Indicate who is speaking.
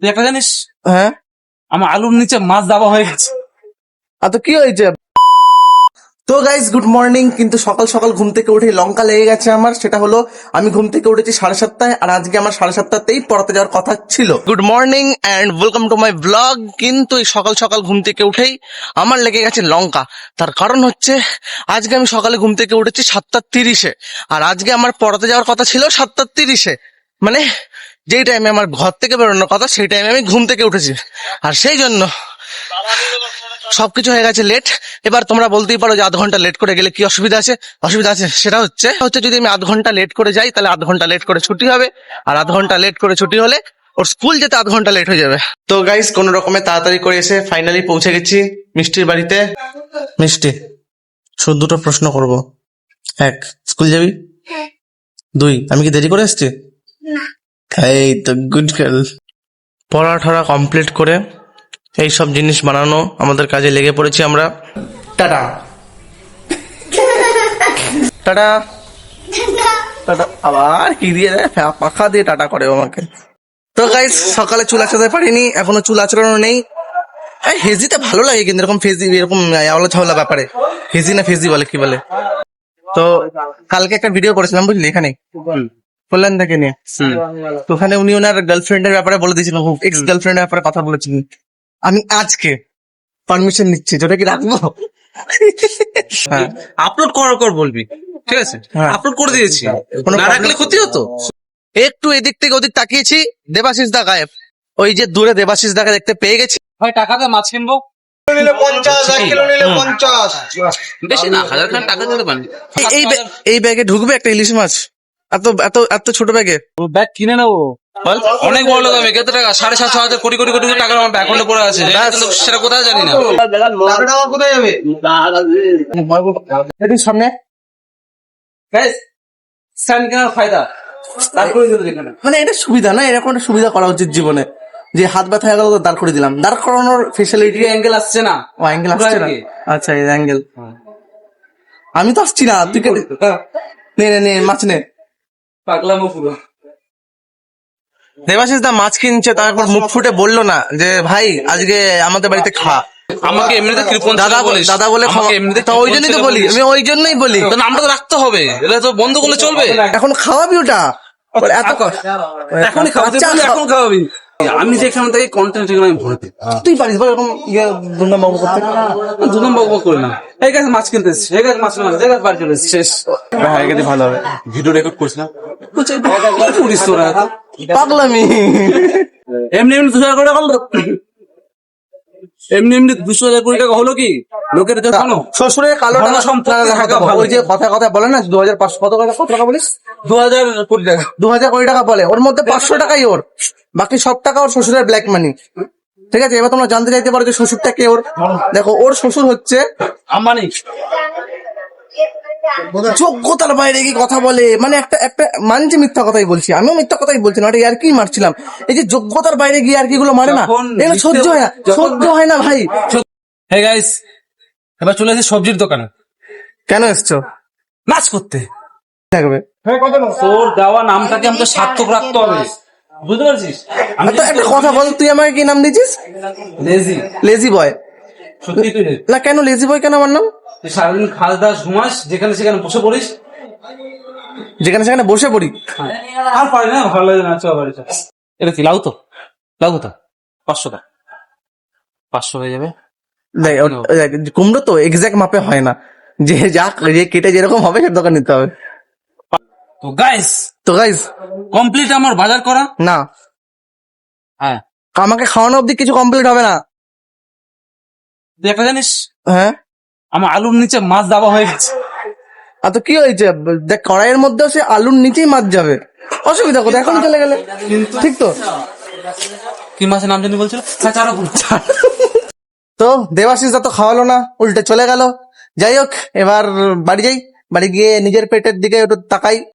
Speaker 1: তুই একটা জানিস,
Speaker 2: হ্যাঁ,
Speaker 1: আমার আলুর নিচে মাছ দাবা হয়ে গেছে।
Speaker 2: তো কি হয়েছে? তো গাইস গুড মর্নিং। কিন্তু সকাল সকাল ঘুম থেকে উঠে লঙ্কা লেগে গেছে আমার। সেটা হলো আমি ঘুম থেকে উঠেছি 7:30, আর আজকে আমার 7:30তেই পড়াতে যাওয়ার কথা ছিল। Good morning and welcome to my blog. কিন্তু এই সকাল সকাল ঘুম থেকে উঠেই আমার লেগে গেছে লঙ্কা। তার কারণ হচ্ছে আজকে আমি সকালে ঘুম থেকে উঠেছি 7:30-এ, আর আজকে আমার পড়াতে যাওয়ার কথা ছিল 7:30-এ। মানে যেই টাইমে আমার ঘর থেকে বেরোনোর কথা সেই টাইমে আমি ঘুম থেকে উঠেছি, আর সেই জন্য সবকিছু হয়ে গেছে লেট। এবার তোমরা বলতেই পারো যে আধ ঘন্টা লেট করে গেলে কি অসুবিধা আছে? অসুবিধা আছে, সেটা হচ্ছে যদি আমি আধ ঘন্টা লেট করে যাই তাহলে আধ ঘন্টা লেট করে ছুটি হবে, আর আধ ঘন্টা লেট করে ছুটি হলে ওর স্কুল যেতে আধ ঘন্টা লেট হয়ে যাবে। তো গাইস কোন রকমে তাড়াতাড়ি করে এসে ফাইনালি পৌঁছে গেছি মিষ্টির বাড়িতে। মিষ্টি, শুধু দুটো প্রশ্ন করব। 1, স্কুল যাবি? 2, আমি কি দেরি করে এসেছি? এই তো গুড গার্ল। পড়াঠড়া কমপ্লিট করে এই সব জিনিস বানানো আমাদের কাজে লেগে পড়েছি আমরা। Tata tata tata. আবার কি দিয়ে দেয়? পাখা দিয়ে টাটা করে আমাকে। তো গাইস সকালে চুল আঁচড়াতে পারিনি, এখনো চুল আঁচড়ানো নেই। হেজিতে ভালো লাগে কিন্তু এরকম ফেজি, এরকম আওলা ছাওলা ব্যাপারে। হেজি না ফেজি বলে কি বলে। তো কালকে একটা ভিডিও করেছিলাম বুঝলি, এখানে কল্যাণ থেকে নিয়ে। তো ওখানে উনি ওনার গার্লফ্রেন্ডের ব্যাপারে বলে দিয়েছিলেন, এক্স গার্লফ্রেন্ডের ব্যাপারে কথা বলেছিলেন। আমি আজকে পারমিশন নিচ্ছি, যেটা কি রাখবো। হ্যাঁ,
Speaker 1: আপলোড করার পর বলবি, ঠিক আছে?
Speaker 2: হ্যাঁ।
Speaker 1: আপলোড করে দিয়েছি,
Speaker 2: কোনো
Speaker 1: না রাখলে
Speaker 2: problem-
Speaker 1: ক্ষতি হতো।
Speaker 2: একটু এদিক থেকে ওদিক তাকিয়েছি, দেবাশিস দা গায়েব। ওই যে দূরে দেবাশিস দাকে দেখতে পেয়ে গেছি।
Speaker 1: ভাই টাকাতে মাছ কিনবো,
Speaker 3: 50, 1 কিলো নিলে 50।
Speaker 1: বেশি না, 1000 টাকা দিতে পারি।
Speaker 2: এই ব্যাগে ঢুকবে একটা ইলিশ মাছ? এত এত এত ছোট ব্যাগে?
Speaker 1: ব্যাগ কিনে নেবো। অনেক বড় লোক আমি, কত টাকা? 7,500 কোটি কোটি কোটি টাকা আমার অ্যাকাউন্টে পড়ে আছে, কিন্তু সেটা কোথায় জানি না।
Speaker 3: টাকা কোথায় যাবে?
Speaker 2: এদিক সামনে।
Speaker 1: স্ট্যান্ড কেনার ফায়দা তারপরে যদি এখানে
Speaker 2: মানে এটা সুবিধা না, এরকম একটা সুবিধা করা উচিত জীবনে, যে হাত ব্যথা হয়ে গেল তো দাঁড় করে দিলাম। দাঁড় করানোর ফেসিলিটি
Speaker 1: অ্যাঙ্গেল আসছে না।
Speaker 2: ও অ্যাঙ্গেল আসছে না? আচ্ছা, এই অ্যাঙ্গেল। আমি তো আসছি না, তুই নে নে নে মাছ নে।
Speaker 1: পাগলামো পুরো।
Speaker 2: দেবাশিস দা মাছ কিনছে, তারপর মুখ ফুটে বললো না যে ভাই আজকে আমাদের বাড়িতে খা।
Speaker 1: আমাকে এমনিতে কৃপণ
Speaker 2: দাদা
Speaker 1: বলিস,
Speaker 2: দাদা বলে
Speaker 1: আমাকে এমনিতে
Speaker 2: তা ওই জন্যই তো বলি, আমি ওই জন্যই বলি।
Speaker 1: তো নামটা তো রাখতে হবে, এটা তো বন্ধ করলে চলবে।
Speaker 2: এখন খাওয়াবি ওটা? এত
Speaker 1: এখনই খাওয়াতে
Speaker 2: আচ্ছা,
Speaker 1: বললি, এখন খাওয়াবি। আমি যেখান থেকে কন্টেন্ট আমি ভরে দিই।
Speaker 2: তুই পারিস বল এরকম দুর্নাম বাবু করতে?
Speaker 1: দুদম বাবু করে না, এই গাছ মাছ কিনতে এসেছি, এই গাছ মাছ কিনতে, এই গাছ বাড়ি চলে এসেছি, শেষ।
Speaker 2: হ্যাঁ, এটাই ভালো হবে।
Speaker 1: ভিডিও রেকর্ড করছি না, করিস তোরা
Speaker 2: পাগলামি।
Speaker 1: এমনি এমনি 2,000 কোটি টাকা হলো। এমনি এমনি 2,000 কোটি টাকা হলো কি লোকের জানো?
Speaker 2: শ্বশুরের কালো টাকা
Speaker 1: ধনসম্পত্তি থাকা ভালো।
Speaker 2: ওই যে কথা কথা বলে না, 2,500 কত টাকা বলিস?
Speaker 1: 2,000 কোটি টাকা।
Speaker 2: 2,000 কোটি টাকা বলে, ওর মধ্যে 500 টাকাই ওর, বাকি সব টাকা ওর শ্বশুরের ব্ল্যাক মানি। ঠিক আছে, এবার তোমরা জানতে চাইতে পারো যে শ্বশুরটা কে ওর। দেখো, ওর শ্বশুর হচ্ছে
Speaker 1: আম্বানি।
Speaker 2: যোগ্যতার বাইরে কি কথা বলে, মানে একটা একটা মানছি মিথ্যা কথাই বলছি, আমিও মিথ্যা কথাই বলছি না, আর কি মারছিলাম। এই যে যোগ্যতার বাইরে গিয়ে আর কি গুলো মারে না,
Speaker 1: যখন
Speaker 2: এগুলো সহ্য হয় না, সহ্য হয় না ভাই।
Speaker 1: হে গাইস, এবার চলে এসেছি সবজির দোকানে।
Speaker 2: কেন এসছো?
Speaker 1: নাচ করতে।
Speaker 2: থাকবে।
Speaker 1: তোর দেওয়া নামটাকে আমাকে সার্থক রাখতে হবে, বুঝতে পারছিস? আমি
Speaker 2: তো একটা কথা বল, তুই আমাকে কি নাম দিয়েছিস?
Speaker 1: লেজি।
Speaker 2: লেজি বয়।
Speaker 1: সত্যি তুই lazy।
Speaker 2: না কেন লেজি বয় কেন আমার নাম?
Speaker 1: তুই সারাদিন খাস দাস ঘুমাস, যেখানে সেখানে বসে পড়িস।
Speaker 2: যেখানে সেখানে বসে পড়ি।
Speaker 1: আর পারি না, ভালো লাগে না, চল বাড়ি চল। এটা কি লাউ তো? লাউ তো 500 টাকা, 500 হয়ে যাবে।
Speaker 2: দেখ, দেখ, কুমড়ো তো এক্সাক্ট মাপে হয় না, যে যা যে কেটে যেরকম হবে সে দোকান নিতে হবে।
Speaker 1: তো গাইস
Speaker 2: তো গাইস,
Speaker 1: কমপ্লিট আমার বাজার করা।
Speaker 2: না
Speaker 1: হ্যাঁ,
Speaker 2: আমাকে খাওয়ানো অব্দি কিছু কমপ্লিট হবে না।
Speaker 1: তুই একটা জানিস,
Speaker 2: হ্যাঁ,
Speaker 1: আমার আলুর নিচে মাছ দাবা হয়ে গেছে।
Speaker 2: আর তো কি হয়েছে? দেখ, কড়াইয়ের মধ্যেও সে আলুর নিচেই মাছ যাবে, অসুবিধা কোথায়? এখন চলে গেলে ঠিক তো।
Speaker 1: কি মাছের নাম জানি বলছিল? চারা ফুল।
Speaker 2: তো দেবাশিস দা তো খাওয়ালো না, উল্টে চলে গেল। যাই হোক, এবার বাড়ি যাই, বাড়ি গিয়ে নিজের পেটের দিকে একটু তাকাই।